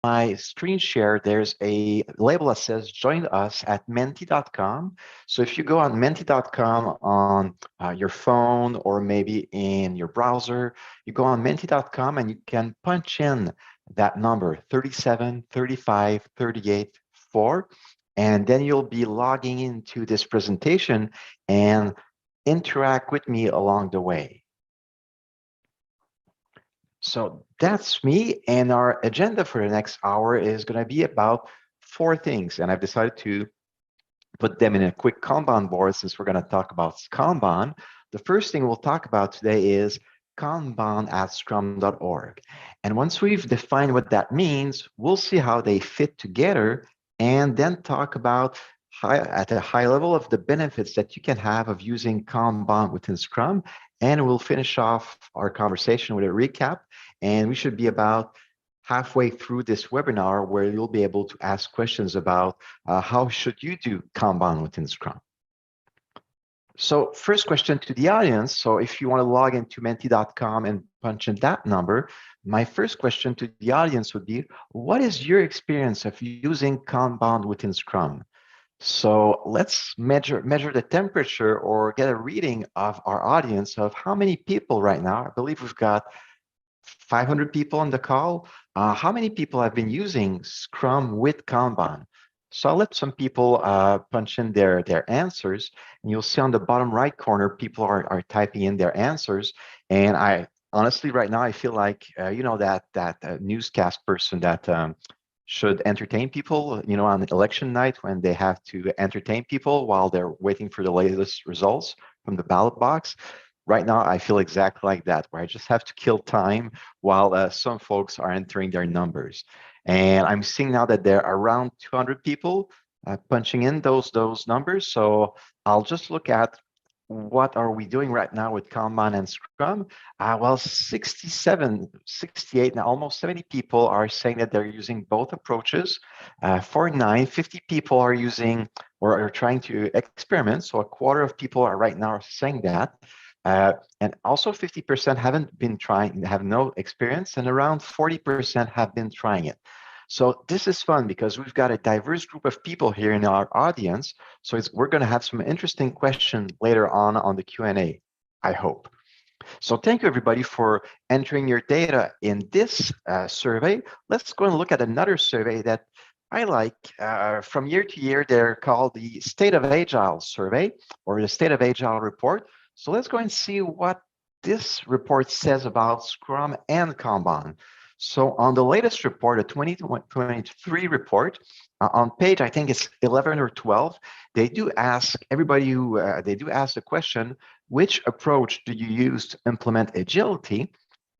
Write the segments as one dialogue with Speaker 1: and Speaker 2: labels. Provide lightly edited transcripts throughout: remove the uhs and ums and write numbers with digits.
Speaker 1: my screen share, there's a label that says join us at menti.com. So if you go on menti.com on your phone or maybe in your browser, you go on menti.com and you can punch in that number 37, 35, 38, 4, and then you'll be logging into this presentation and interact with me along the way. So that's me, and our agenda for the next hour is going to be about 4 things, and I've decided to put them in a quick Kanban board since we're going to talk about Kanban. The first thing we'll talk about today is Kanban at Scrum.org. And once we've defined what that means, we'll see how they fit together and then talk about at a high level of the benefits that you can have of using Kanban within Scrum. And we'll finish off our conversation with a recap. And we should be about halfway through this webinar where you'll be able to ask questions about how should you do Kanban within Scrum. So first question to the audience. So if you want to log into menti.com and punch in that number, my first question to the audience would be, what is your experience of using Kanban within Scrum? So let's measure the temperature or get a reading of our audience of how many people right now. I believe we've got 500 people on the call. How many people have been using Scrum with Kanban? So I'll let some people punch in their answers, and you'll see on the bottom right corner, people are typing in their answers. And I honestly, right now, I feel like, you know, that newscast person that should entertain people, you know, on election night when they have to entertain people while they're waiting for the latest results from the ballot box. Right now, I feel exactly like that, where I just have to kill time while some folks are entering their numbers. And I'm seeing now that there are around 200 people punching in those numbers. So I'll just look at what are we doing right now with Kanban and Scrum. Well, 67, 68, now almost 70 people are saying that they're using both approaches. 49, 50 people are using or are trying to experiment. So a quarter of people are right now saying that. And also 50% haven't been trying, have no experience, and around 40% have been trying it. So this is fun because we've got a diverse group of people here in our audience. So we're going to have some interesting questions later on the Q&A, I hope. So thank you, everybody, for entering your data in this survey. Let's go and look at another survey that I like. From year to year, they're called the State of Agile survey or the State of Agile report. So let's go and see what this report says about Scrum and Kanban. So on the latest report, the 2023 report, on page, I think it's 11 or 12, they do ask everybody who, they do ask the question, which approach do you use to implement agility?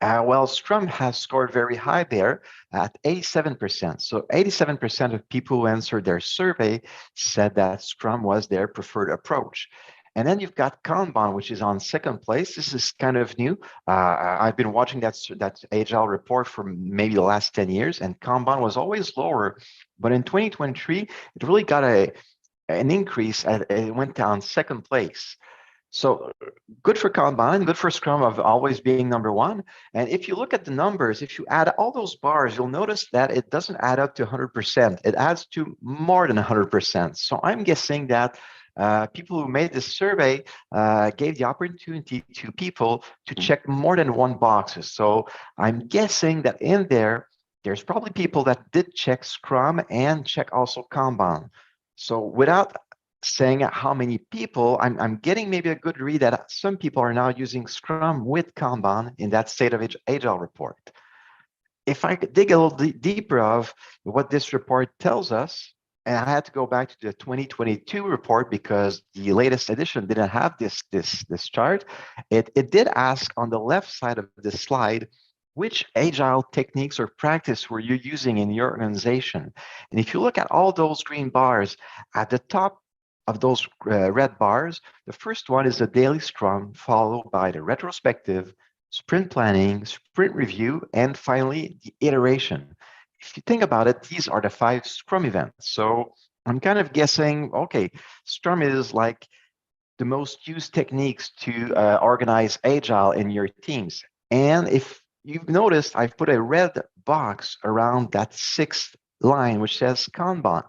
Speaker 1: Well, Scrum has scored very high there at 87%. So 87% of people who answered their survey said that Scrum was their preferred approach. And then you've got Kanban, which is on second place. This is kind of new. I've been watching that Agile report for maybe the last 10 years, and Kanban was always lower. But in 2023, it really got an increase. It went down second place. So good for Kanban, good for Scrum of always being number one. And if you look at the numbers, if you add all those bars, you'll notice that it doesn't add up to 100%. It adds to more than 100%. So I'm guessing that people who made this survey gave the opportunity to people to check more than one boxes. So I'm guessing that in there's probably people that did check Scrum and check also Kanban. So without saying how many people, I'm getting maybe a good read that some people are now using Scrum with Kanban in that State of Agile report. If I could dig a little deeper of what this report tells us, and I had to go back to the 2022 report because the latest edition didn't have this chart. It did ask on the left side of the slide, which agile techniques or practice were you using in your organization? And if you look at all those green bars, at the top of those red bars, the first one is the daily Scrum, followed by the retrospective, sprint planning, sprint review, and finally the iteration. If you think about it, these are the 5 Scrum events. So I'm kind of guessing, okay, Scrum is like the most used techniques to organize Agile in your teams. And if you've noticed I've put a red box around that sixth line, which says Kanban.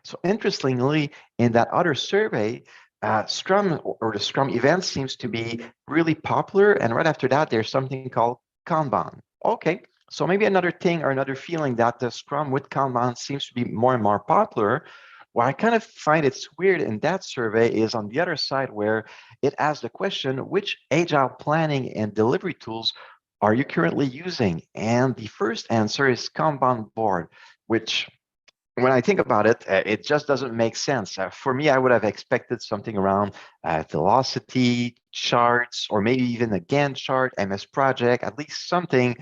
Speaker 1: So interestingly, in that other survey, Scrum or the Scrum event seems to be really popular. And right after that, there's something called Kanban. Okay, so maybe another thing or another feeling that the Scrum with Kanban seems to be more and more popular. What I kind of find it's weird in that survey is on the other side where it asks the question, which agile planning and delivery tools are you currently using? And the first answer is Kanban board, which when I think about it, it just doesn't make sense. For me, I would have expected something around velocity charts, or maybe even a Gantt chart, MS Project, at least something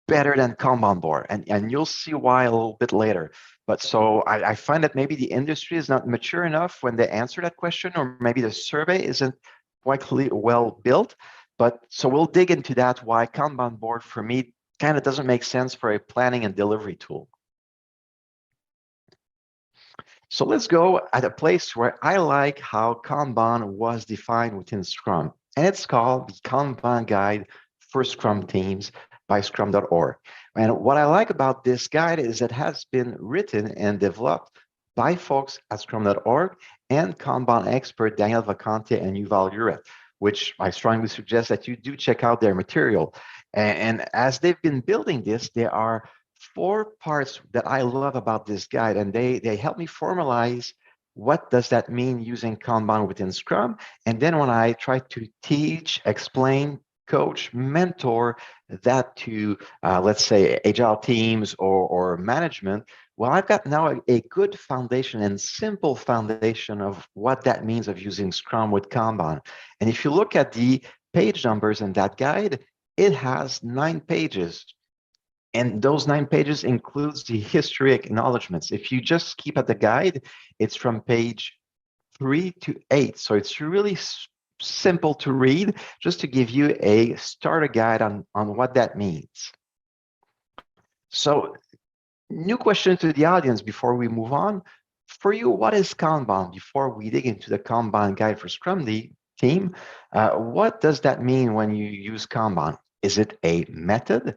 Speaker 1: better than Kanban board. And you'll see why a little bit later. But so I find that maybe the industry is not mature enough when they answer that question, or maybe the survey isn't quite well built. But so we'll dig into that, why Kanban board for me kind of doesn't make sense for a planning and delivery tool. So let's go at a place where I like how Kanban was defined within Scrum, and it's called the Kanban Guide for Scrum Teams by Scrum.org. And what I like about this guide is it has been written and developed by folks at Scrum.org and Kanban expert Daniel Vacante and Yuval Uret, which I strongly suggest that you do check out their material. And as they've been building this, there are 4 parts that I love about this guide, and they help me formalize what does that mean using Kanban within Scrum. And then when I try to teach, explain, coach, mentor that to, let's say, agile teams or management, well, I've got now a good foundation and simple foundation of what that means of using Scrum with Kanban. And if you look at the page numbers in that guide, it has 9 pages. And those 9 pages includes the history acknowledgements. If you just keep at the guide, it's from page 3 to 8. So it's really simple to read, just to give you a starter guide on what that means. So new question to the audience before we move on. For you, what is Kanban? Before we dig into the Kanban guide for Scrum team, what does that mean when you use Kanban? Is it a method?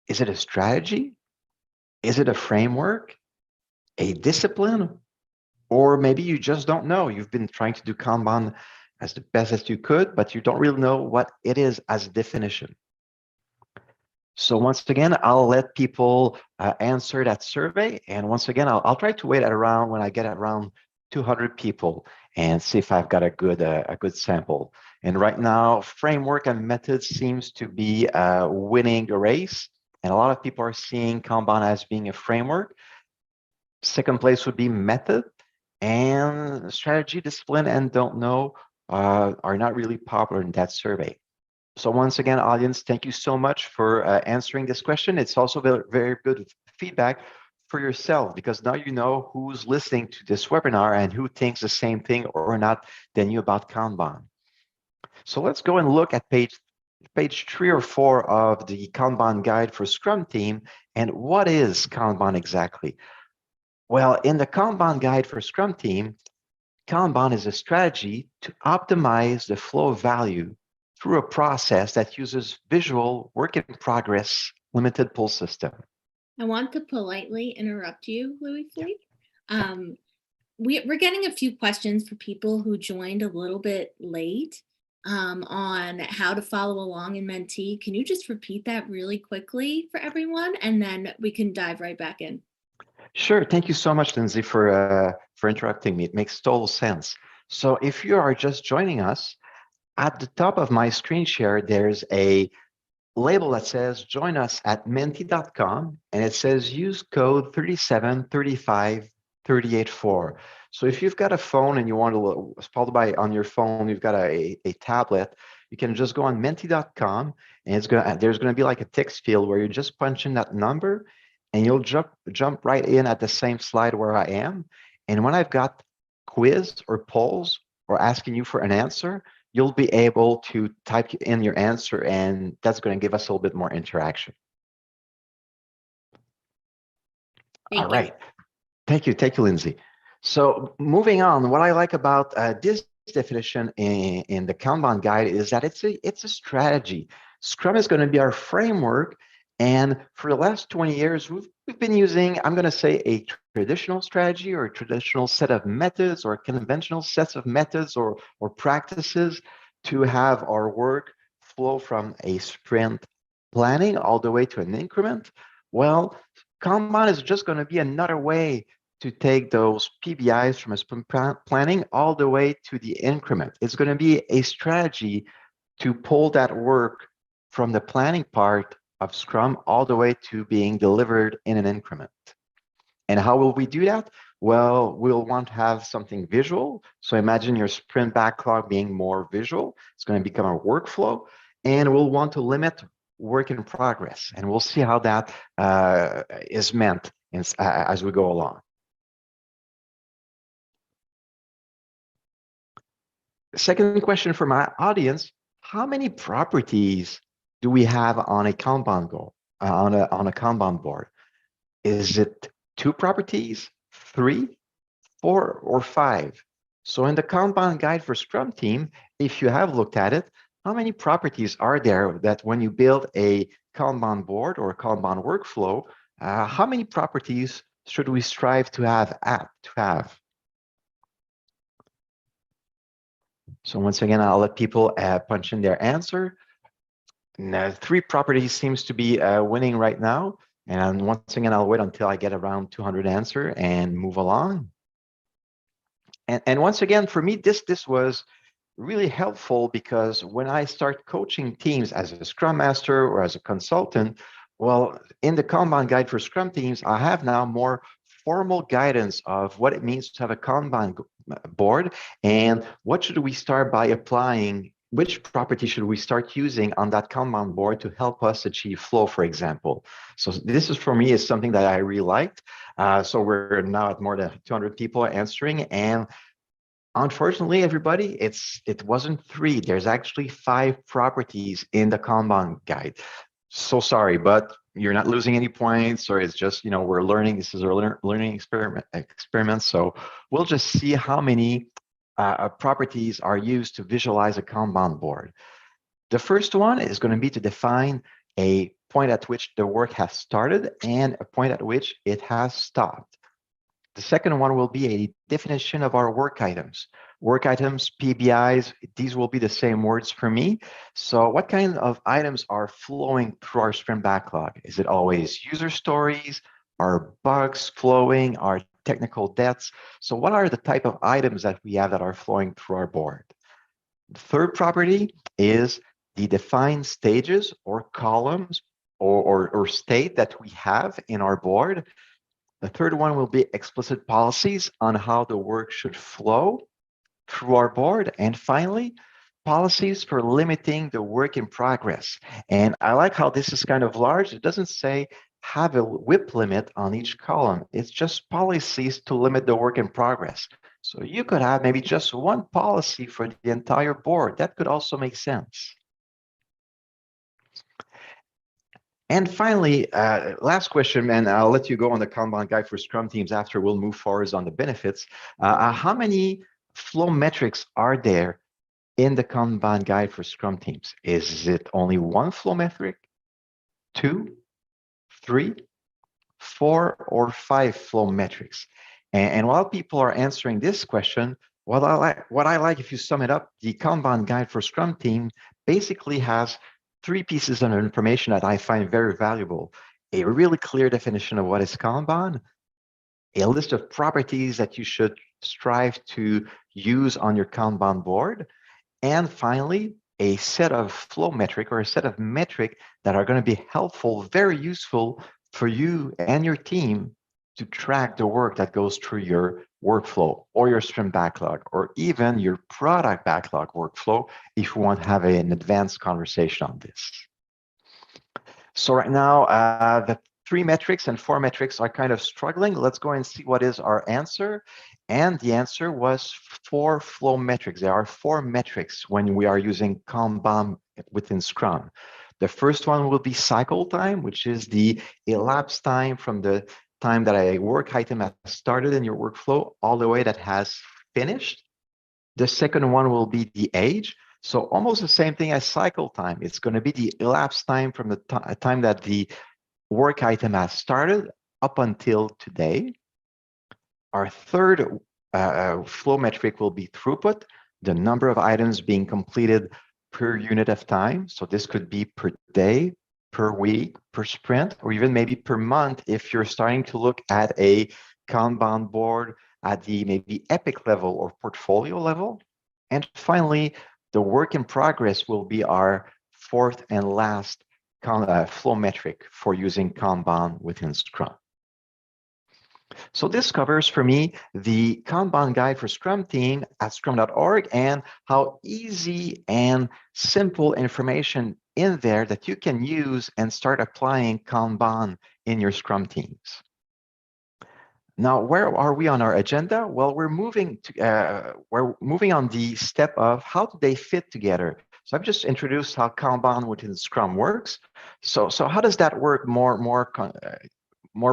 Speaker 1: Is it a strategy? Is it a framework, a discipline? Or maybe you just don't know. You've been trying to do Kanban as the best as you could, but you don't really know what it is as a definition. So once again, I'll let people answer that survey. And once again, I'll try to wait at around when I get around 200 people and see if I've got a good sample. And right now, framework and method seems to be winning the race. And a lot of people are seeing Kanban as being a framework. Second place would be method, and strategy, discipline, and don't know are not really popular in that survey. So once again, audience, thank you so much for answering this question. It's also very, very good feedback for yourself, because now you know who's listening to this webinar and who thinks the same thing or not than you about Kanban. So let's go and look at page 3 or 4 of the Kanban guide for Scrum team. And what is Kanban exactly? Well, in the Kanban guide for Scrum team, Kanban is a strategy to optimize the flow of value through a process that uses visual work in progress limited pull system.
Speaker 2: I want to politely interrupt you, Louis-Philippe. We're getting a few questions for people who joined a little bit late on how to follow along in Mentee. Can you just repeat that really quickly for everyone, and then we can dive right back in?
Speaker 1: Sure. Thank you so much, Lindsay, for interrupting me. It makes total sense. So if you are just joining us, at the top of my screen share, there's a label that says join us at mentee.com, and it says use code 3735384. So if you've got a phone and you want to follow by on your phone, you've got a tablet, you can just go on mentee.com, and there's gonna be like a text field where you just punch in that number, and you'll jump right in at the same slide where I am. And when I've got quiz or polls or asking you for an answer, you'll be able to type in your answer, and that's going to give us a little bit more interaction. All right. Thank you, Lindsay. So moving on, what I like about this definition in the Kanban guide is that it's a strategy. Scrum is going to be our framework. And for the last 20 years, we've been using, I'm going to say, a traditional strategy or a traditional set of methods or conventional sets of methods or practices to have our work flow from a sprint planning all the way to an increment. Well, Kanban is just going to be another way to take those PBIs from a sprint planning all the way to the increment. It's going to be a strategy to pull that work from the planning part of Scrum all the way to being delivered in an increment. And how will we do that? Well, we'll want to have something visual. So imagine your sprint backlog being more visual. It's going to become a workflow. And we'll want to limit work in progress. And we'll see how that is meant as we go along. Second question for my audience, how many properties do we have on a Kanban goal, on a Kanban board? Is it 2 properties, 3, 4, or 5? So in the Kanban guide for Scrum team, if you have looked at it, how many properties are there that when you build a Kanban board or a Kanban workflow, how many properties should we strive to have? So once again, I'll let people punch in their answer. Now, 3 properties seems to be winning right now. And once again, I'll wait until I get around 200 answer and move along. And once again, for me, this was really helpful because when I start coaching teams as a Scrum Master or as a consultant, well, in the Kanban guide for Scrum teams, I have now more formal guidance of what it means to have a Kanban board and what should we start by applying, which property should we start using on that Kanban board to help us achieve flow, for example. So this is, for me, is something that I really liked. So we're now at more than 200 people answering, and unfortunately, everybody, it wasn't 3. There's actually 5 properties in the Kanban guide. So sorry, but you're not losing any points, or it's just, we're learning. This is a learning experiment. So we'll just see how many properties are used to visualize a Kanban board. The first one is going to be to define a point at which the work has started and a point at which it has stopped. The second one will be a definition of our work items. Work items, PBIs, these will be the same words for me. So what kind of items are flowing through our sprint backlog? Is it always user stories? Are bugs flowing? Are technical debts? So what are the type of items that we have that are flowing through our board? The third property is the defined stages or columns or state that we have in our board. The third one will be explicit policies on how the work should flow through our board. And finally, policies for limiting the work in progress. And I like how this is kind of large. It doesn't say have a WIP limit on each column. It's just policies to limit the work in progress. So you could have maybe just one policy for the entire board. That could also make sense. And finally, last question, and I'll let you go on the Kanban guide for Scrum teams after we'll move forward on the benefits. How many flow metrics are there in the Kanban guide for Scrum teams? Is it only 1 flow metric, 2, 3, 4, or 5 flow metrics? And while people are answering this question, what I like, if you sum it up, the Kanban guide for Scrum team basically has 3 pieces of information that I find very valuable. A really clear definition of what is Kanban, a list of properties that you should strive to use on your Kanban board, and finally, a set of flow metric or a set of metric that are going to be helpful, very useful for you and your team to track the work that goes through your workflow or your sprint backlog or even your product backlog workflow if you want to have an advanced conversation on this. So right now, the 3 metrics and 4 metrics are kind of struggling. Let's go and see what is our answer. And the answer was 4 flow metrics. There are 4 metrics when we are using Kanban within Scrum. The first one will be cycle time, which is the elapsed time from the time that a work item has started in your workflow all the way that has finished. The second one will be the age. So almost the same thing as cycle time. It's going to be the elapsed time from the time that the work item has started up until today. Our third flow metric will be throughput, the number of items being completed per unit of time. So this could be per day, per week, per sprint, or even maybe per month if you're starting to look at a Kanban board at the maybe epic level or portfolio level. And finally, the work in progress will be our fourth and last flow metric for using Kanban within Scrum. So this covers for me the Kanban guide for Scrum team at Scrum.org and how easy and simple information in there that you can use and start applying Kanban in your Scrum teams. Now, where are we on our agenda? Well, we're moving on the step of how do they fit together. So I've just introduced how Kanban within Scrum works. So how does that work more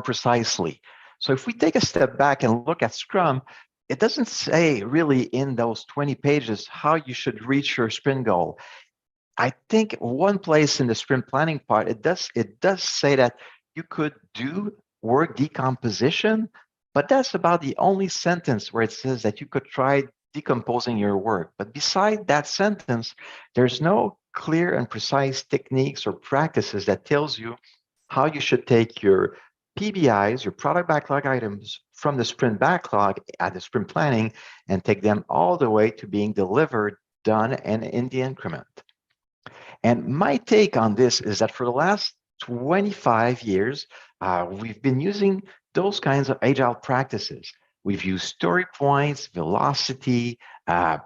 Speaker 1: precisely? So if we take a step back and look at Scrum, it doesn't say really in those 20 pages how you should reach your sprint goal. I think one place in the sprint planning part, it does say that you could do work decomposition, but that's about the only sentence where it says that you could try decomposing your work. But beside that sentence, there's no clear and precise techniques or practices that tells you how you should take your PBIs, your product backlog items from the sprint backlog at the sprint planning and take them all the way to being delivered, done, and in the increment. And my take on this is that for the last 25 years, we've been using those kinds of agile practices. We've used story points, velocity,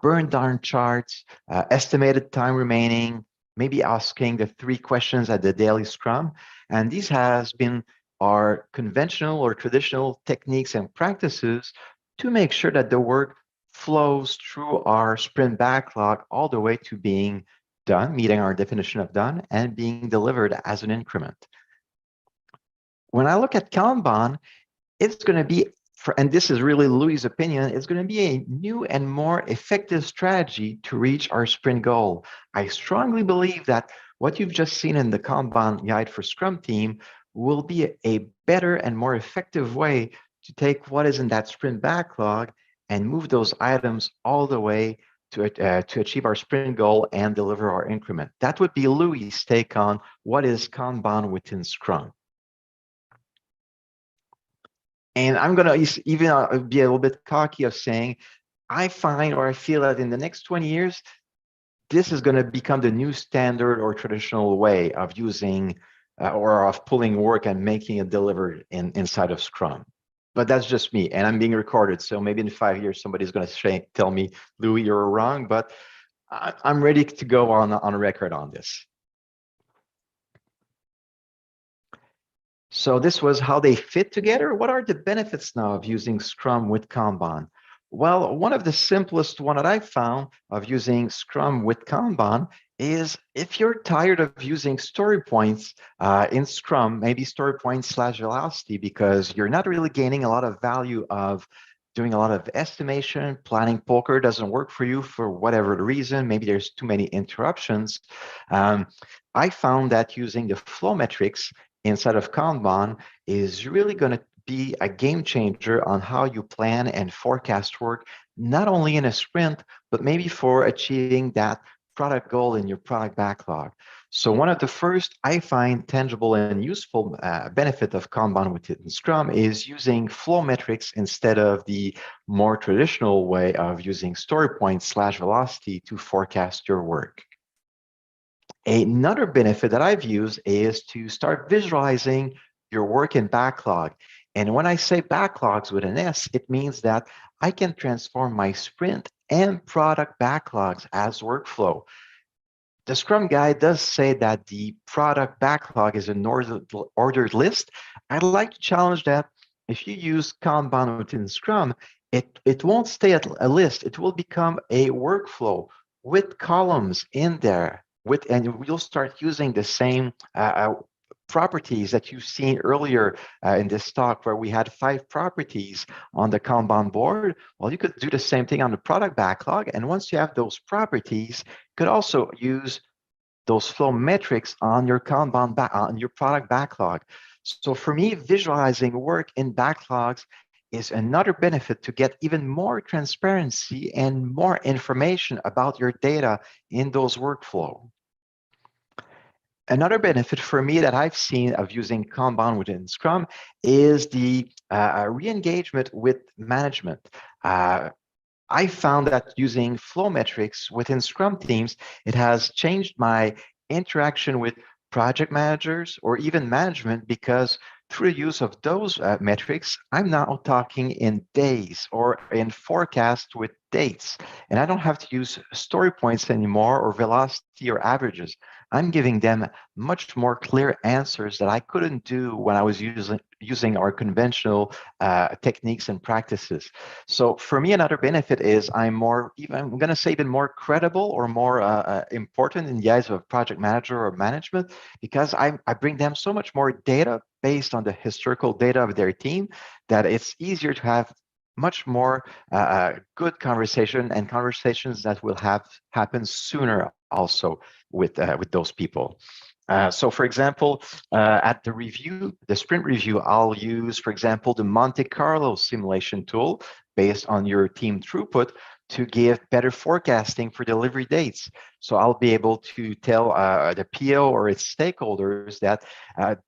Speaker 1: burn down charts, estimated time remaining, maybe asking the 3 questions at the daily Scrum. And these has been our conventional or traditional techniques and practices to make sure that the work flows through our sprint backlog all the way to being done, meeting our definition of done, and being delivered as an increment. When I look at Kanban, it's going to be, and this is really Louis' opinion, it's going to be a new and more effective strategy to reach our sprint goal. I strongly believe that what you've just seen in the Kanban guide for Scrum team will be a better and more effective way to take what is in that sprint backlog and move those items all the way to achieve our sprint goal and deliver our increment. That would be Louis' take on what is Kanban within Scrum. And I'm going to even be a little bit cocky of saying, I find or I feel that in the next 20 years, this is going to become the new standard or traditional way of using or of pulling work and making it delivered inside of Scrum. But that's just me, and I'm being recorded. So maybe in 5 years, somebody's going to tell me, Louis, you're wrong. But I'm ready to go on record on this. So this was how they fit together. What are the benefits now of using Scrum with Kanban? Well, one of the simplest one that I found of using Scrum with Kanban is if you're tired of using story points in Scrum, maybe story points / velocity, because you're not really gaining a lot of value of doing a lot of estimation, planning poker doesn't work for you for whatever the reason, maybe there's too many interruptions. I found that using the flow metrics inside of Kanban is really going to be a game changer on how you plan and forecast work, not only in a sprint, but maybe for achieving that product goal in your product backlog. So one of the first I find tangible and useful benefit of Kanban within Scrum is using flow metrics instead of the more traditional way of using story points / velocity to forecast your work. Another benefit that I've used is to start visualizing your work in backlog. And when I say backlogs with an S, it means that I can transform my sprint and product backlogs as workflow. The Scrum Guide does say that the product backlog is an ordered list. I'd like to challenge that if you use Kanban within Scrum, it won't stay at a list. It will become a workflow with columns in there. And you'll start using the same properties that you've seen earlier in this talk, where we had 5 properties on the Kanban board, well, you could do the same thing on the product backlog. And once you have those properties, you could also use those flow metrics on your on your product backlog. So for me, visualizing work in backlogs is another benefit to get even more transparency and more information about your data in those workflow. Another benefit for me that I've seen of using Kanban within Scrum is the re-engagement with management. I found that using flow metrics within Scrum teams, it has changed my interaction with project managers or even management, because through the use of those metrics, I'm now talking in days or in forecast with dates. And I don't have to use story points anymore or velocity or averages. I'm giving them much more clear answers that I couldn't do when I was using our conventional techniques and practices. So for me, another benefit is I'm going to say even more credible or more important in the eyes of a project manager or management, because I bring them so much more data based on the historical data of their team, that it's easier to have much more good conversation, and conversations that will happen sooner also with those people. So for example, at the sprint review, I'll use, for example, the Monte Carlo simulation tool based on your team throughput to give better forecasting for delivery dates. So I'll be able to tell the PO or its stakeholders that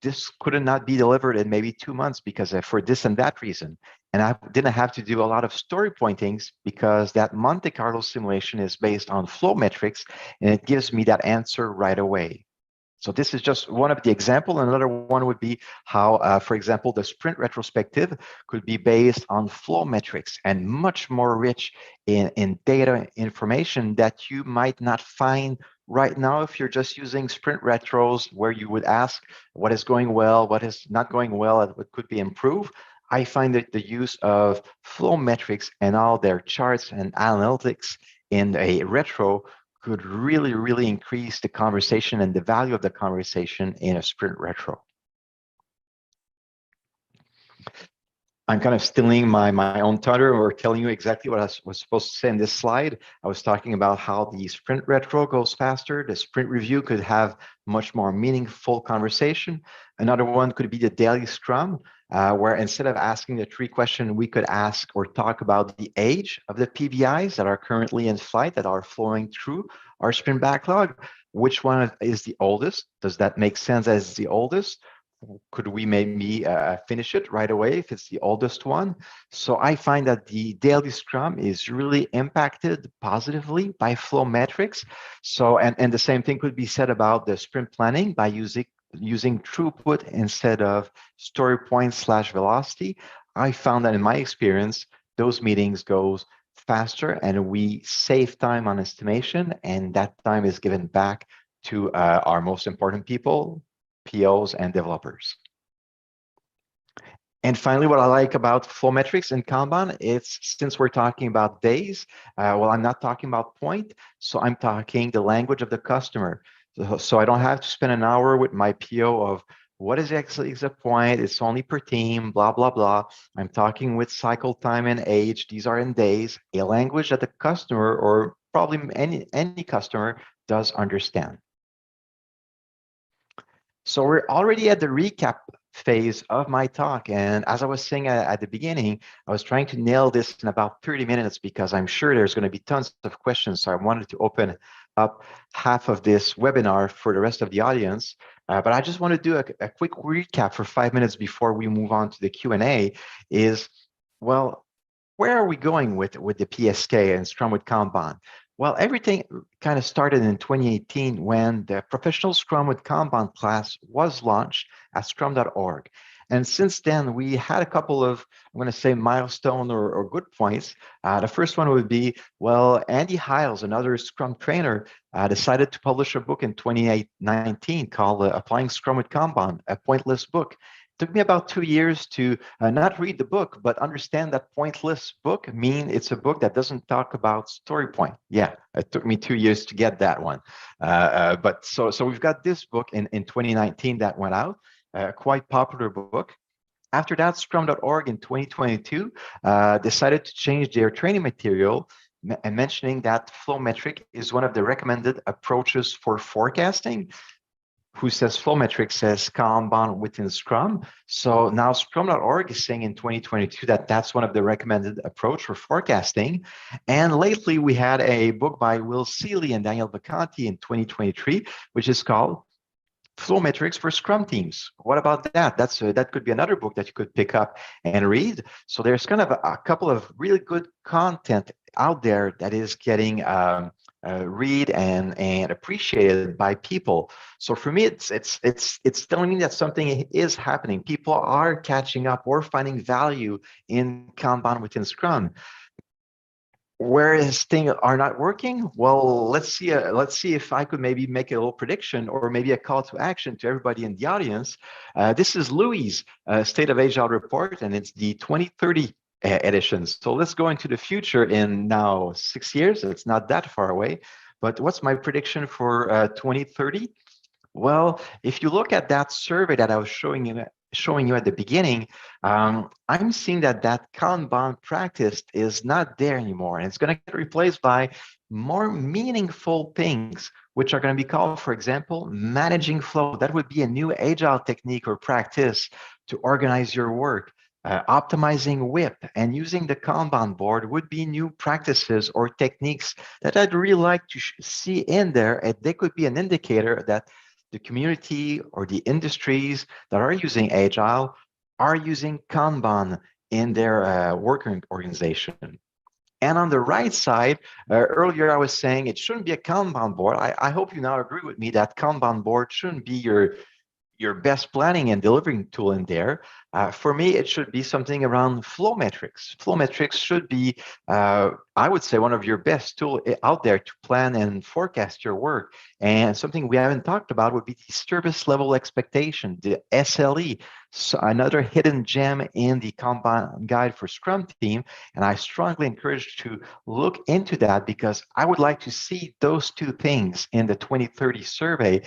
Speaker 1: this could not be delivered in maybe 2 months because for this and that reason. And I didn't have to do a lot of story pointings, because that Monte Carlo simulation is based on flow metrics, and it gives me that answer right away. So this is just one of the examples. Another one would be how, for example, the sprint retrospective could be based on flow metrics and much more rich in data information that you might not find right now if you're just using sprint retros, where you would ask what is going well, what is not going well, and what could be improved. I find that the use of flow metrics and all their charts and analytics in a retro could really, really increase the conversation and the value of the conversation in a sprint retro. I'm kind of stealing my own thunder, or telling you exactly what I was supposed to say in this slide. I was talking about how the sprint retro goes faster. The sprint review could have much more meaningful conversation. Another one could be the daily scrum, where instead of asking the 3 questions, we could ask or talk about the age of the PBIs that are currently in flight, that are flowing through our sprint backlog. Which one is the oldest? Does that make sense as the oldest? Could we maybe finish it right away if it's the oldest one? So I find that the daily scrum is really impacted positively by flow metrics. So, and the same thing could be said about the sprint planning by using throughput instead of story points / velocity. I found that in my experience, those meetings goes faster, and we save time on estimation, and that time is given back to our most important people, POs and developers. And finally, what I like about flow metrics in Kanban, it's, since we're talking about days, well, I'm not talking about point, so I'm talking the language of the customer. So I don't have to spend an hour with my PO of what is actually the point, it's only per team, blah, blah, blah. I'm talking with cycle time and age, these are in days, a language that the customer, or probably any customer, does understand. So we're already at the recap phase of my talk. And as I was saying at the beginning, I was trying to nail this in about 30 minutes, because I'm sure there's going to be tons of questions. So I wanted to open up half of this webinar for the rest of the audience. But I just want to do a quick recap for 5 minutes before we move on to the Q&A is, well, where are we going with the PSK and Scrum with Kanban? Well, everything kind of started in 2018 when the Professional Scrum with Kanban class was launched at Scrum.org. And since then, we had a couple of, I'm going to say, milestone or good points. The first one would be, well, Andy Hiles, another Scrum trainer, decided to publish a book in 2019 called Applying Scrum with Kanban, a pointless book. Took me about 2 years to not read the book, but understand that pointless book. I mean, it's a book that doesn't talk about story point. Yeah, it took me 2 years to get that one. But so we've got this book in 2019 that went out, quite popular book. After that, Scrum.org in 2022 decided to change their training material and mentioning that flow metric is one of the recommended approaches for forecasting. Who says flow metric says Kanban within Scrum. So now Scrum.org is saying in 2022 that that's one of the recommended approach for forecasting. And lately we had a book by Will Seeley and Daniel Vacanti in 2023, which is called Flow Metrics for Scrum Teams. What about that? That could be another book that you could pick up and read. So there's kind of a couple of really good content out there that is getting read and appreciated by people. So for me, it's telling me that something is happening. People are catching up or finding value in Kanban within Scrum. Whereas things are not working, well, let's see if I could maybe make a little prediction or maybe a call to action to everybody in the audience. This is Louis' State of Agile report, and it's the 2030 edition. So let's go into the future in now 6 years. It's not that far away, but what's my prediction for 2030? Well, if you look at that survey that I was showing you at the beginning, I'm seeing that Kanban practice is not there anymore, and it's going to get replaced by more meaningful things, which are going to be called, for example, managing flow. That would be a new agile technique or practice to organize your work. Optimizing WIP and using the Kanban board would be new practices or techniques that I'd really like to see in there, and they could be an indicator that the community or the industries that are using Agile are using Kanban in their work organization. And on the right side, earlier I was saying it shouldn't be a Kanban board. I hope you now agree with me that Kanban board shouldn't be your best planning and delivering tool in there. For me, it should be something around flow metrics. Flow metrics should be, I would say, one of your best tool out there to plan and forecast your work. And something we haven't talked about would be the service level expectation, the SLE. So another hidden gem in the Kanban guide for Scrum team. And I strongly encourage you to look into that because I would like to see those two things in the 2030 survey,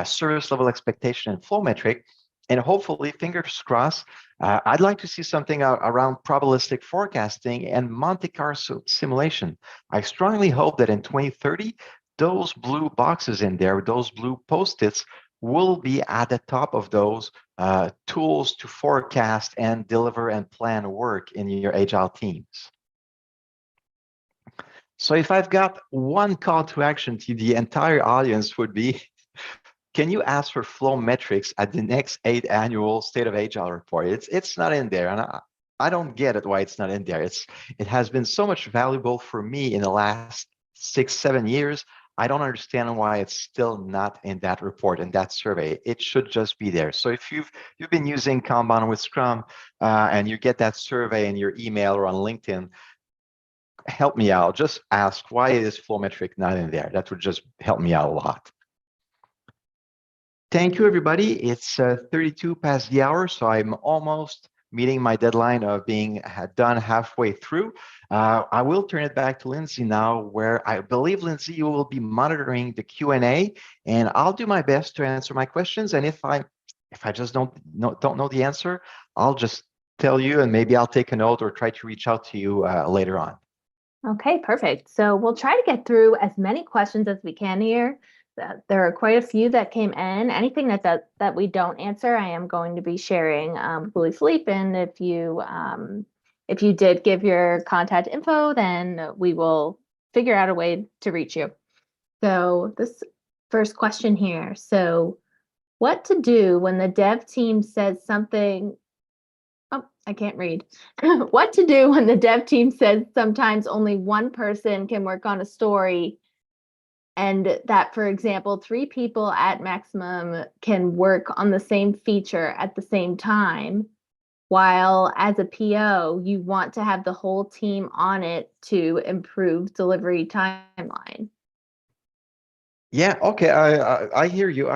Speaker 1: service level expectation and flow metric. And hopefully, fingers crossed, I'd like to see something around probabilistic forecasting and Monte Carlo simulation. I strongly hope that in 2030, those blue boxes in there, those blue post-its, will be at the top of those tools to forecast and deliver and plan work in your Agile teams. So if I've got one call to action to the entire audience would be, can you ask for flow metrics at the next 8th annual State of Agile report? It's not in there, and I don't get it why it's not in there. It has been so much valuable for me in the last 6-7 years. I don't understand why it's still not in that report, in that survey. It should just be there. So if you've been using Kanban with Scrum and you get that survey in your email or on LinkedIn, help me out. Just ask why is flow metric not in there. That would just help me out a lot. Thank you, everybody. It's 32 past the hour, so I'm almost meeting my deadline of being done halfway through. I will turn it back to Lindsay now, where I believe, Lindsay, you will be monitoring the Q&A, and I'll do my best to answer my questions. And if I just don't know the answer, I'll just tell you, and maybe I'll take a note or try to reach out to you later on.
Speaker 3: Okay, perfect. So we'll try to get through as many questions as we can here. There are quite a few that came in. Anything that we don't answer, I am going to be sharing with Louis-Philippe. And if you did give your contact info, then we will figure out a way to reach you. So this first question here. So what to do when the dev team says something? Oh, I can't read. What to do when the dev team says sometimes only one person can work on a story, and that, for example, 3 people at maximum can work on the same feature at the same time, while as a PO, you want to have the whole team on it to improve delivery timeline?
Speaker 1: Yeah, okay, I hear you.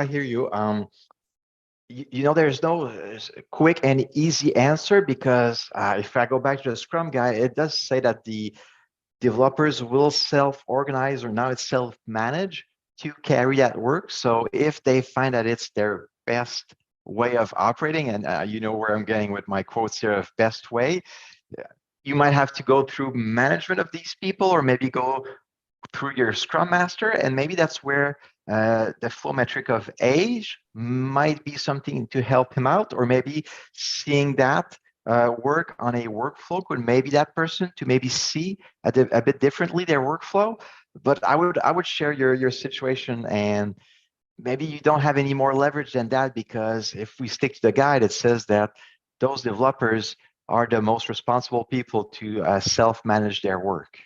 Speaker 1: there's no quick and easy answer because if I go back to the Scrum guide, it does say that the developers will self-organize or now it's self-manage to carry that work. So if they find that it's their best way of operating, and you know where I'm getting with my quotes here of best way, you might have to go through management of these people or maybe go through your Scrum Master, and maybe that's where the flow metric of age might be something to help him out, or maybe seeing that work on a workflow could maybe that person to maybe see a bit differently their workflow. But I would share your situation, and maybe you don't have any more leverage than that, because if we stick to the guide, it says that those developers are the most responsible people to self-manage their work.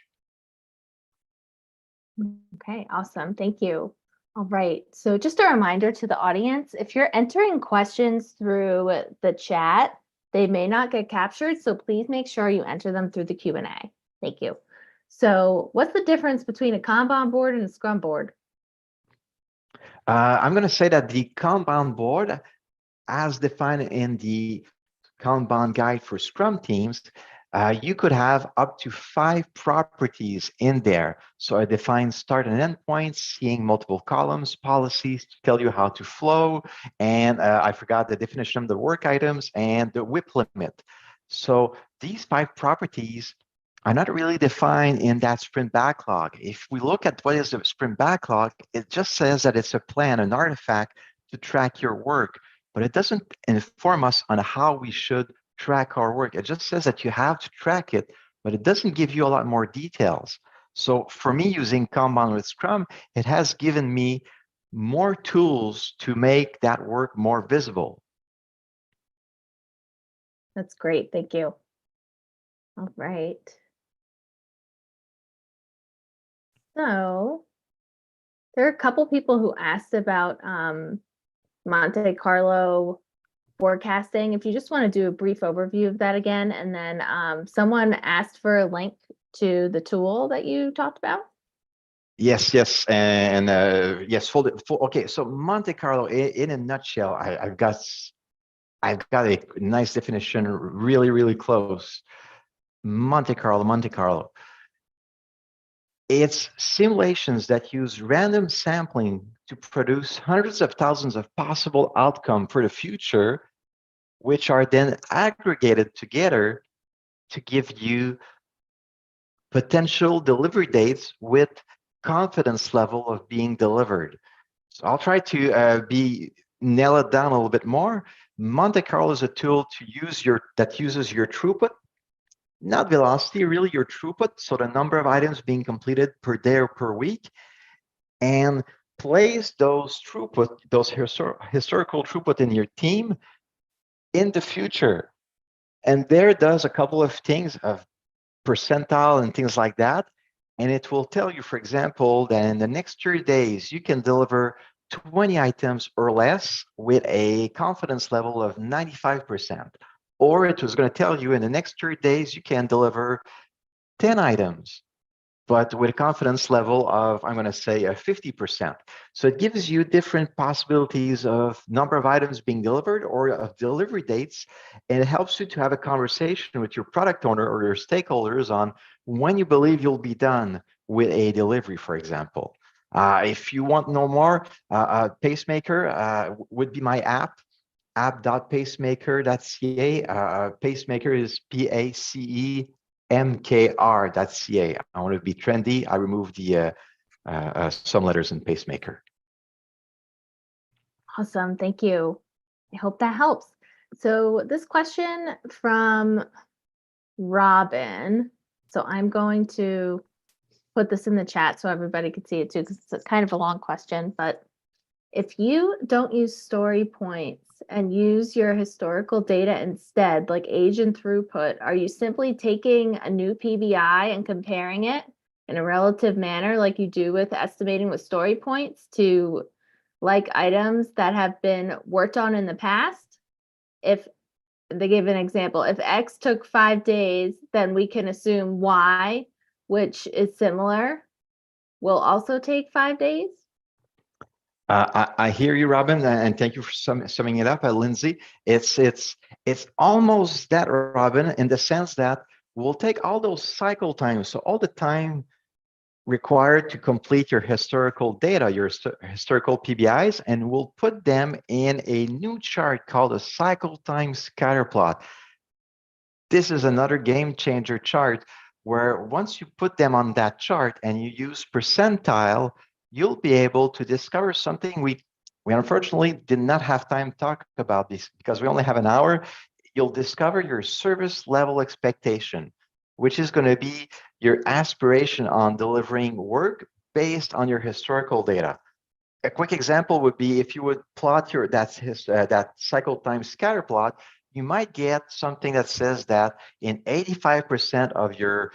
Speaker 3: Okay, awesome. Thank you. All right. So just a reminder to the audience, if you're entering questions through the chat, they may not get captured. So please make sure you enter them through the Q&A. Thank you. So what's the difference between a Kanban board and a Scrum board?
Speaker 1: I'm going to say that the Kanban board, as defined in the Kanban guide for Scrum teams, you could have up to 5 properties in there. So it defines start and end points, seeing multiple columns, policies to tell you how to flow, and I forgot the definition of the work items and the WIP limit. So these 5 properties are not really defined in that sprint backlog. If we look at what is the sprint backlog, it just says that it's a plan, an artifact to track your work, but it doesn't inform us on how we should track our work. It just says that you have to track it, but it doesn't give you a lot more details. So for me, using Kanban with Scrum, it has given me more tools to make that work more visible.
Speaker 3: That's great. Thank you. All right. So there are a couple people who asked about Monte Carlo forecasting. If you just want to do a brief overview of that again, and then someone asked for a link to the tool that you talked about.
Speaker 1: Yes, and yes. Okay, so Monte Carlo, in a nutshell, I've got a nice definition, really close. Monte Carlo. It's simulations that use random sampling to produce hundreds of thousands of possible outcomes for the future, which are then aggregated together to give you potential delivery dates with confidence level of being delivered. So I'll try to nail it down a little bit more. Monte Carlo is a tool that uses your throughput, not velocity, really your throughput, so the number of items being completed per day or per week, and place those historical throughput in your team in the future. And there does a couple of things of percentile and things like that. And it will tell you, for example, that in the next 30 days, you can deliver 20 items or less with a confidence level of 95%. Or it was going to tell you in the next 30 days, you can deliver 10 items, but with a confidence level of, I'm going to say, 50%. So it gives you different possibilities of number of items being delivered or of delivery dates, and it helps you to have a conversation with your product owner or your stakeholders on when you believe you'll be done with a delivery, for example. If you want to know more, Pacemaker would be my app.pacemaker.ca. Pacemaker is PACEMKR.ca. I want to be trendy. I removed the some letters in Pacemaker.
Speaker 3: Awesome. Thank you. I hope that helps. So this question from Robin. So I'm going to put this in the chat so everybody can see it too, because it's kind of a long question. But if you don't use story points and use your historical data instead, like age and throughput, are you simply taking a new PBI and comparing it in a relative manner like you do with estimating with story points to like items that have been worked on in the past? If they give an example, if X took 5 days, then we can assume Y, which is similar, will also take 5 days?
Speaker 1: I hear you, Robin, and thank you for summing it up, Lindsay. It's almost that, Robin, in the sense that we'll take all those cycle times, so all the time required to complete your historical data, your historical PBIs, and we'll put them in a new chart called a cycle time scatter plot. This is another game changer chart where once you put them on that chart and you use percentile, you'll be able to discover something we unfortunately did not have time to talk about this because we only have an hour. You'll discover your service level expectation, which is going to be your aspiration on delivering work based on your historical data. A quick example would be if you would plot that cycle time scatter plot, you might get something that says that in 85% of your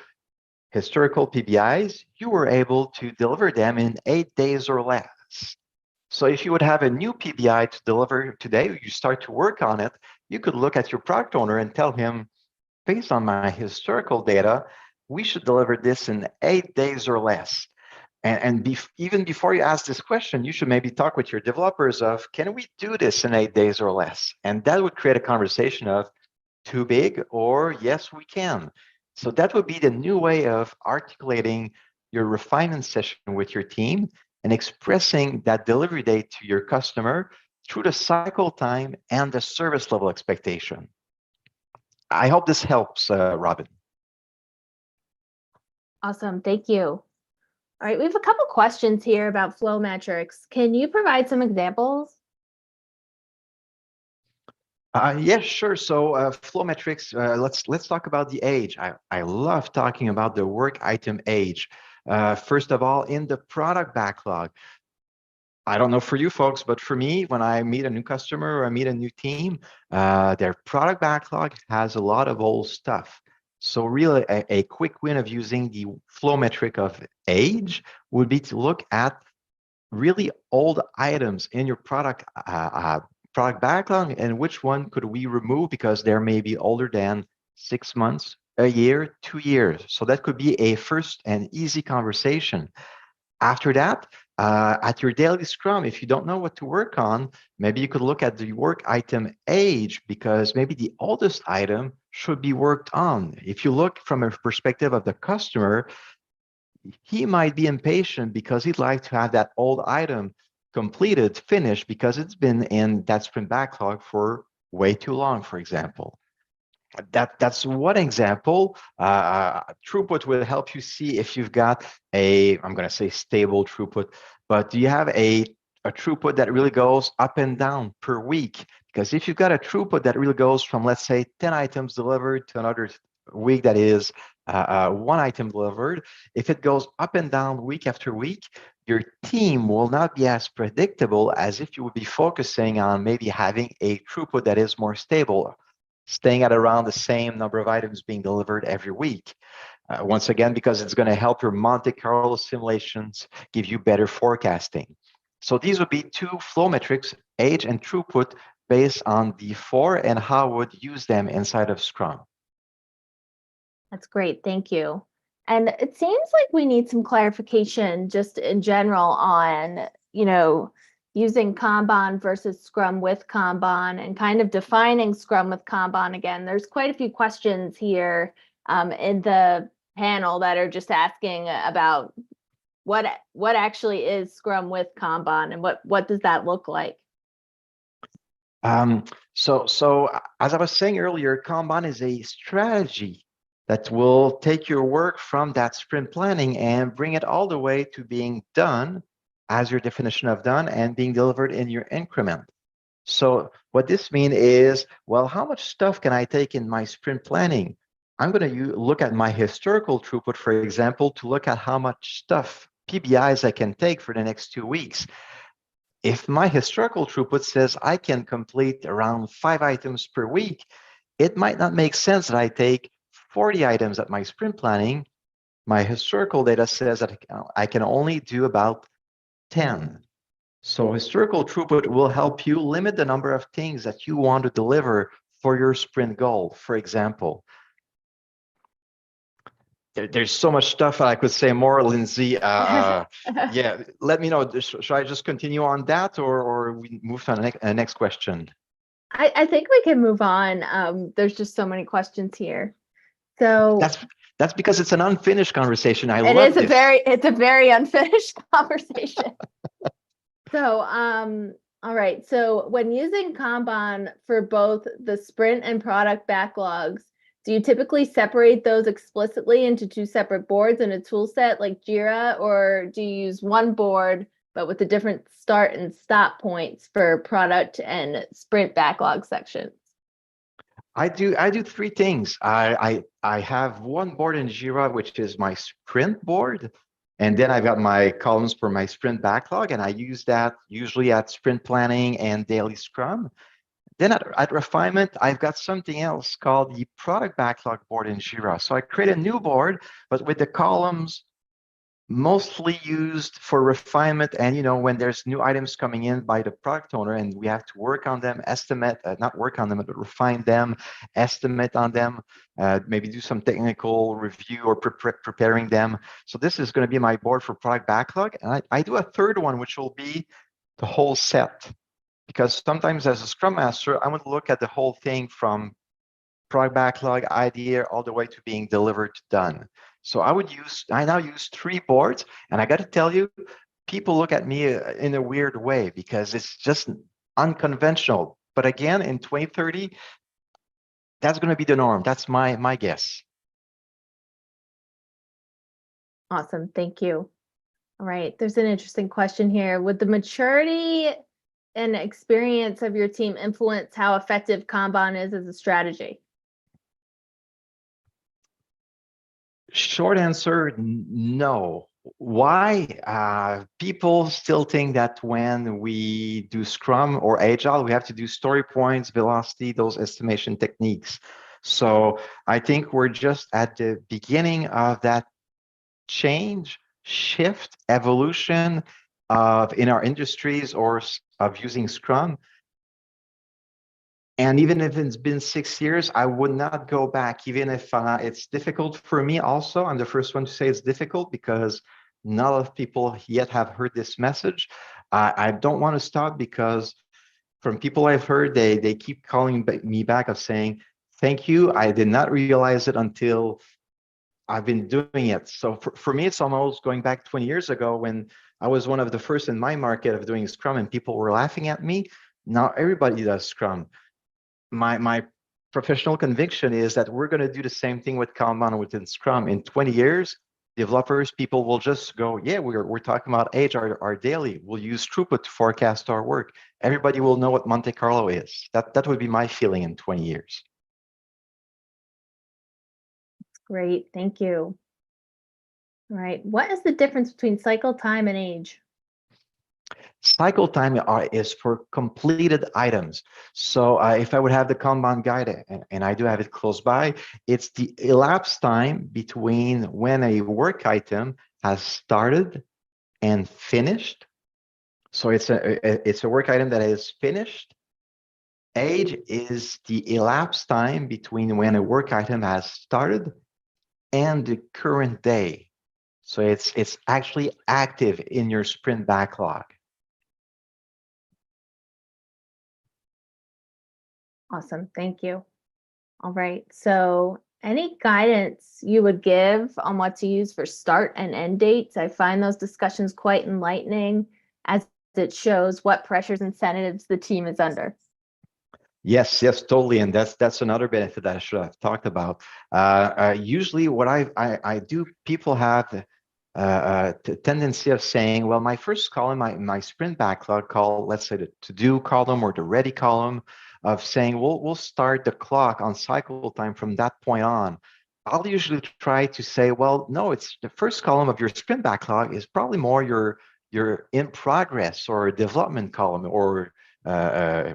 Speaker 1: historical PBIs, you were able to deliver them in 8 days or less. So if you would have a new PBI to deliver today, you start to work on it, you could look at your product owner and tell him, based on my historical data, we should deliver this in 8 days or less. And even before you ask this question, you should maybe talk with your developers of, can we do this in 8 days or less? And that would create a conversation of too big or yes, we can. So that would be the new way of articulating your refinement session with your team and expressing that delivery date to your customer through the cycle time and the service level expectation. I hope this helps, Robin.
Speaker 3: Awesome. Thank you. All right. We have a couple questions here about flow metrics. Can you provide some examples?
Speaker 1: Yes, sure. So flow metrics, let's talk about the age. I love talking about the work item age. First of all, in the product backlog, I don't know for you folks, but for me, when I meet a new customer or I meet a new team, their product backlog has a lot of old stuff. So really a quick win of using the flow metric of age would be to look at really old items in your product backlog and which one could we remove because they may be older than 6 months, a year, 2 years. So that could be a first and easy conversation. After that, at your daily scrum, if you don't know what to work on, maybe you could look at the work item age because maybe the oldest item should be worked on. If you look from a perspective of the customer, he might be impatient because he'd like to have that old item completed, finished, because it's been in that sprint backlog for way too long, for example. That's one example. Throughput will help you see if you've got I'm going to say stable throughput, but do you have a throughput that really goes up and down per week? Because if you've got a throughput that really goes from, let's say, 10 items delivered to another week that is 1 item delivered, if it goes up and down week after week, your team will not be as predictable as if you would be focusing on maybe having a throughput that is more stable, staying at around the same number of items being delivered every week. Once again, because it's going to help your Monte Carlo simulations give you better forecasting. So these would be 2 flow metrics, age and throughput, based on the 4 and how I would use them inside of Scrum.
Speaker 3: That's great. Thank you. And it seems like we need some clarification just in general on, using Kanban versus Scrum with Kanban and kind of defining Scrum with Kanban again. There's quite a few questions here in the panel that are just asking about what actually is Scrum with Kanban and what does that look like?
Speaker 1: So as I was saying earlier, Kanban is a strategy that will take your work from that sprint planning and bring it all the way to being done as your definition of done and being delivered in your increment. So what this means is, well, how much stuff can I take in my sprint planning? I'm going to look at my historical throughput, for example, to look at how much stuff, PBIs, I can take for the next 2 weeks. If my historical throughput says I can complete around 5 items per week, it might not make sense that I take 40 items at my sprint planning. My historical data says that I can only do about 10. So historical throughput will help you limit the number of things that you want to deliver for your sprint goal, for example. There's so much stuff I could say more, Lindsay. Yeah, let me know. Should I just continue on that, or we move to the next question?
Speaker 3: I think we can move on. There's just so many questions here. So
Speaker 1: that's because it's an unfinished conversation. I
Speaker 3: it
Speaker 1: love
Speaker 3: is
Speaker 1: this.
Speaker 3: it's a very unfinished conversation. So all right. So when using Kanban for both the sprint and product backlogs, do you typically separate those explicitly into two separate boards in a tool set like Jira, or do you use one board but with the different start and stop points for product and sprint backlog sections?
Speaker 1: I do three things. I have one board in Jira, which is my sprint board. And then I've got my columns for my sprint backlog, and I use that usually at sprint planning and daily Scrum. Then at refinement, I've got something else called the product backlog board in Jira. So I create a new board, but with the columns mostly used for refinement. And, when there's new items coming in by the product owner and we have to work on them, not work on them, but refine them, estimate on them, maybe do some technical review or preparing them. So this is going to be my board for product backlog. And I do a third one, which will be the whole set. Because sometimes as a Scrum Master, I want to look at the whole thing from product backlog idea all the way to being delivered done. So I now use three boards, and I got to tell you, people look at me in a weird way because it's just unconventional. But again, in 2030, that's going to be the norm. That's my guess.
Speaker 3: Awesome. Thank you. All right. There's an interesting question here. Would the maturity and experience of your team influence how effective Kanban is as a strategy?
Speaker 1: Short answer, no. Why? People still think that when we do Scrum or Agile, we have to do story points, velocity, those estimation techniques. So I think we're just at the beginning of that change, shift, evolution in our industries or of using Scrum. And even if it's been 6 years, I would not go back, even if it's difficult for me also. I'm the first one to say it's difficult because not a lot of people yet have heard this message. I don't want to stop because from people I've heard, they keep calling me back of saying, thank you. I did not realize it until I've been doing it. So for me, it's almost going back 20 years ago when I was one of the first in my market of doing Scrum and people were laughing at me. Now everybody does Scrum. My professional conviction is that we're going to do the same thing with Kanban within Scrum. In 20 years, developers, people will just go, yeah, we're talking about age, our daily. We'll use throughput to forecast our work. Everybody will know what Monte Carlo is. That would be my feeling in 20 years.
Speaker 3: Great. Thank you. All right. What is the difference between cycle time and age?
Speaker 1: Cycle time is for completed items. So if I would have the Kanban guide, and I do have it close by, it's the elapsed time between when a work item has started and finished. So it's a work item that is finished. Age is the elapsed time between when a work item has started and the current day. So it's actually active in your sprint backlog.
Speaker 3: Awesome. Thank you. All right. So any guidance you would give on what to use for start and end dates? I find those discussions quite enlightening as it shows what pressures and incentives the team is under.
Speaker 1: Yes, totally, and that's another benefit that I should have talked about. Usually, what I do, people have the tendency of saying, well, my first column, my sprint backlog call, let's say the to-do column or the ready column, of saying, we'll start the clock on cycle time from that point on. I'll usually try to say, well, no, it's the first column of your sprint backlog is probably more your in progress or development column or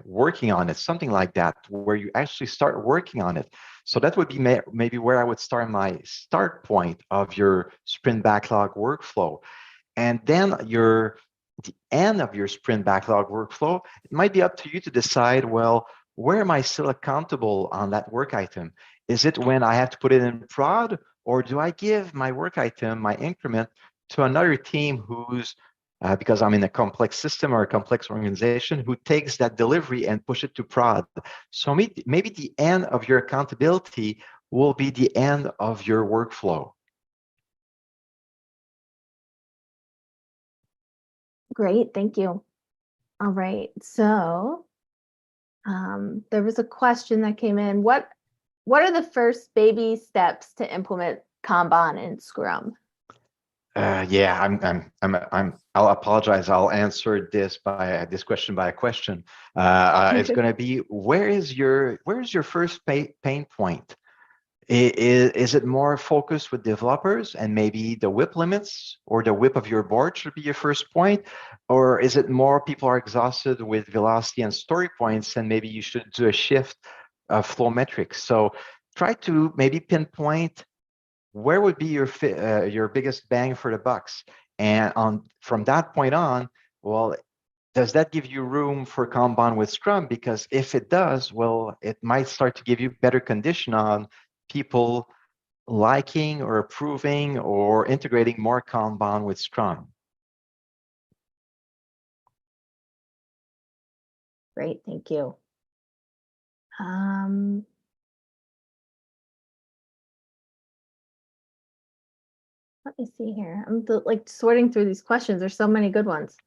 Speaker 1: working on it, something like that, where you actually start working on it. So that would be maybe where I would start my start point of your sprint backlog workflow. And then the end of your sprint backlog workflow, it might be up to you to decide, well, where am I still accountable on that work item? Is it when I have to put it in prod, Or do I give my work item, my increment, to another team who's, because I'm in a complex system or a complex organization, who takes that delivery and push it to prod? So maybe the end of your accountability will be the end of your workflow.
Speaker 3: Great, thank you. All right, so there was a question that came in. What are the first baby steps to implement Kanban and Scrum?
Speaker 1: Yeah, I'll apologize. I'll answer this question by a question. It's going to be, where's your first pain point? Is it more focused with developers and maybe the WIP limits or the WIP of your board should be your first point? Or is it more people are exhausted with velocity and story points and maybe you should do a shift of flow metrics? So try to maybe pinpoint where would be your biggest bang for the bucks, and from that point on, well, does that give you room for Kanban with Scrum? Because if it does, well, it might start to give you better condition on people liking or approving or integrating more Kanban with Scrum.
Speaker 3: Great, thank you. Let me see here. I'm like sorting through these questions. There's so many good ones.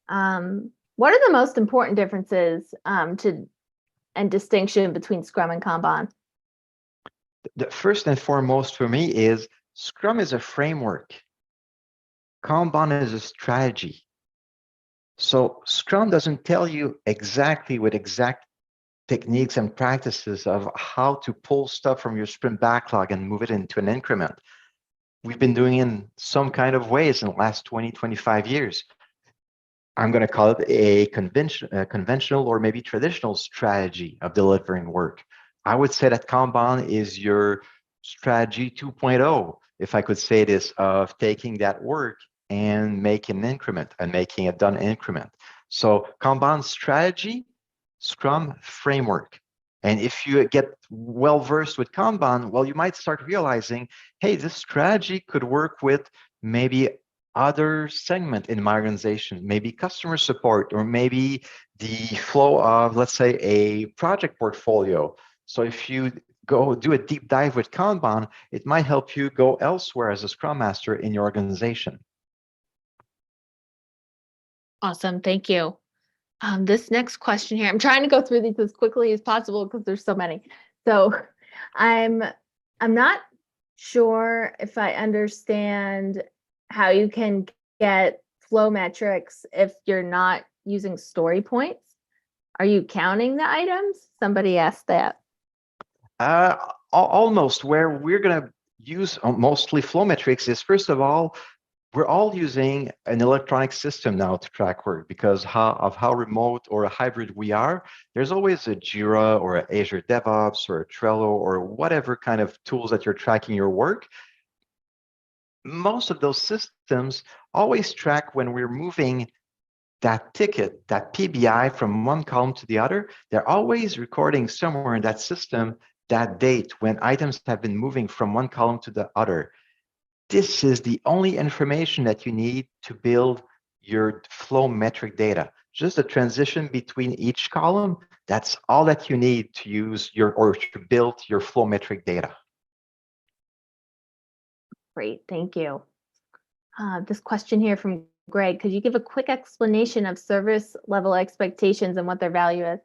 Speaker 3: What are the most important differences and distinction between Scrum and Kanban?
Speaker 1: The first and foremost for me is Scrum is a framework. Kanban is a strategy. So Scrum doesn't tell you exactly with exact techniques and practices of how to pull stuff from your sprint backlog and move it into an increment. We've been doing it in some kind of ways in the last 20, 25 years. I'm going to call it a conventional or maybe traditional strategy of delivering work. I would say that Kanban is your strategy 2.0, if I could say this, of taking that work and making an increment and making a done increment. So Kanban strategy, Scrum framework. And if you get well versed with Kanban, well, you might start realizing, hey, this strategy could work with maybe other segment in my organization, maybe customer support, or maybe the flow of, let's say, a project portfolio. So if you go do a deep dive with Kanban, it might help you go elsewhere as a Scrum Master in your organization.
Speaker 3: Awesome, thank you. This next question here, I'm trying to go through these as quickly as possible because there's so many. So I'm not sure if I understand how you can get flow metrics if you're not using story points. Are you counting the items? Somebody asked that.
Speaker 1: Almost. Where we're going to use mostly flow metrics is, first of all, we're all using an electronic system now to track work because of how remote or a hybrid we are. There's always a Jira or an Azure DevOps or a Trello or whatever kind of tools that you're tracking your work. Most of those systems always track when we're moving that ticket, that PBI from one column to the other. They're always recording somewhere in that system that date when items have been moving from one column to the other. This is the only information that you need to build your flow metric data. Just a transition between each column. That's all that you need to use to build your flow metric data.
Speaker 3: Great, thank you. This question here from Greg, could you give a quick explanation of service level expectations and what their value is?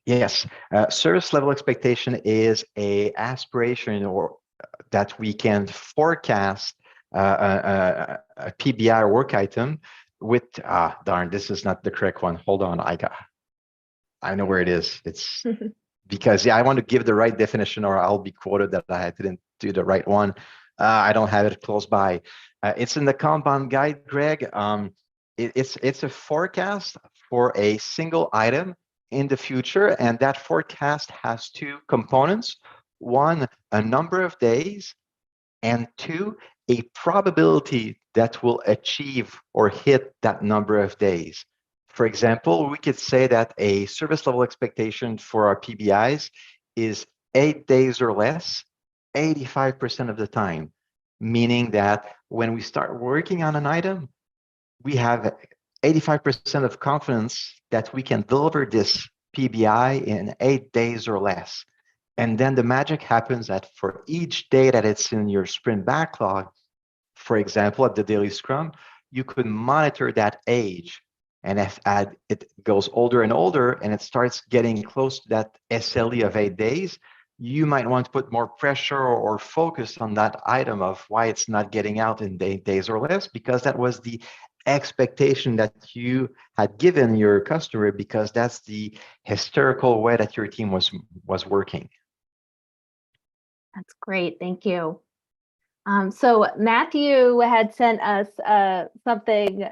Speaker 1: Yes, service level expectation is a aspiration or that we can forecast a PBI or work item with, darn, this is not the correct one. Hold on, I know where it is. It's because, yeah, I want to give the right definition or I'll be quoted that I didn't do the right one. I don't have it close by. It's in the Kanban guide, Greg. It's a forecast for a single item in the future, and that forecast has two components. One, a number of days, and two, a probability that will achieve or hit that number of days. For example, we could say that a service level expectation for our PBIs is 8 days or less, 85% of the time, meaning that when we start working on an item, we have 85% of confidence that we can deliver this PBI in 8 days or less. And then the magic happens that for each day that it's in your sprint backlog, for example, at the daily scrum, you could monitor that age. And if it goes older and older and it starts getting close to that SLE of 8 days, you might want to put more pressure or focus on that item of why it's not getting out in 8 days or less, because that was the expectation that you had given your customer, because that's the historical way that your team was working.
Speaker 3: That's great. Thank you. So Matthew had sent us something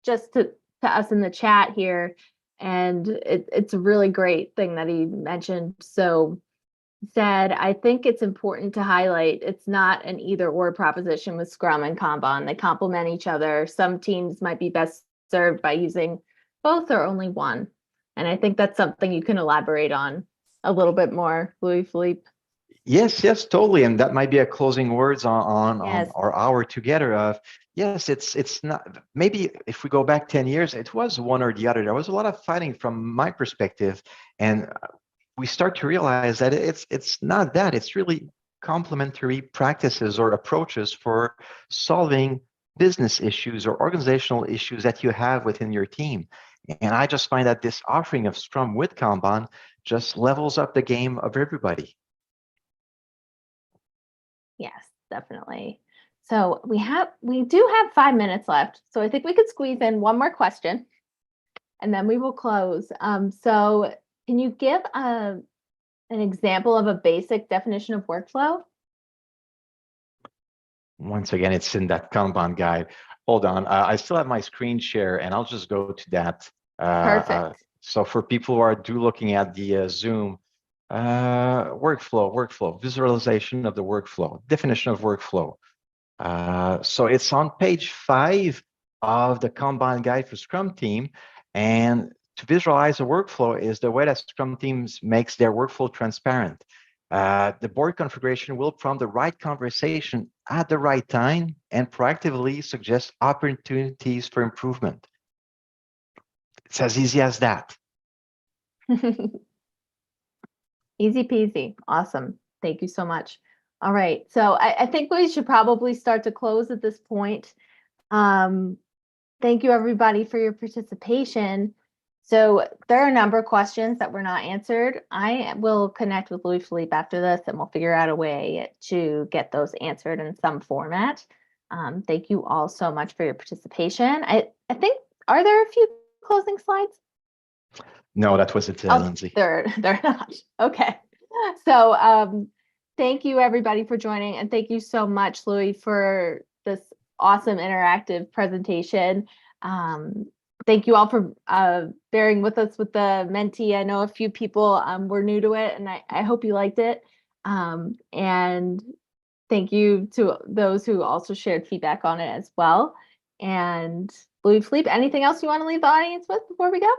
Speaker 3: just to us in the chat here, and it's a really great thing that he mentioned. So he said, I think it's important to highlight it's not an either or proposition with Scrum and Kanban. They complement each other. Some teams might be best served by using both or only one. And I think that's something you can elaborate on a little bit more, Louis-Philippe.
Speaker 1: Yes, totally. And that might be a closing words on
Speaker 3: Yes.
Speaker 1: our hour together of, yes, it's not, maybe if we go back 10 years, it was one or the other. There was a lot of fighting from my perspective. And we start to realize that it's not that, it's really complementary practices or approaches for solving business issues or organizational issues that you have within your team. And I just find that this offering of Scrum with Kanban just levels up the game of everybody.
Speaker 3: Yes, definitely. So we do have 5 minutes left. So I think we could squeeze in one more question and then we will close. So can you give an example of a basic definition of workflow?
Speaker 1: Once again, it's in that Kanban guide. Hold on, I still have my screen share and I'll just go to that.
Speaker 3: Perfect.
Speaker 1: So for people who are looking at the Zoom, workflow, visualization of the workflow, definition of workflow. So it's on page 5 of the Kanban guide for Scrum team. And to visualize a workflow is the way that Scrum teams makes their workflow transparent. The board configuration will prompt the right conversation at the right time and proactively suggest opportunities for improvement. It's as easy as that.
Speaker 3: Easy peasy. Awesome. Thank you so much. All right. So I think we should probably start to close at this point. Thank you, everybody, for your participation. So there are a number of questions that were not answered. I will connect with Louis-Philippe after this, and we'll figure out a way to get those answered in some format. Thank you all so much for your participation. I think, are there a few closing slides?
Speaker 1: No, that was it, Lindsay.
Speaker 3: They're not. Okay. So thank you, everybody, for joining. And thank you so much, Louis, for this awesome interactive presentation. Thank you all for bearing with us with the Menti. I know a few people were new to it, and I hope you liked it. And thank you to those who also shared feedback on it as well. And Louis-Philippe, anything else you want to leave the audience with before we go?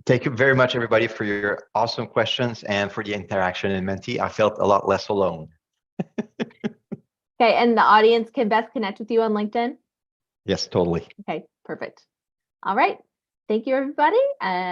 Speaker 1: Thank you very much, everybody, for your awesome questions and for the interaction in Menti. I felt a lot less alone.
Speaker 3: Okay, and the audience can best connect with you on LinkedIn?
Speaker 1: Yes, totally.
Speaker 3: Okay, perfect. All right. Thank you, everybody. And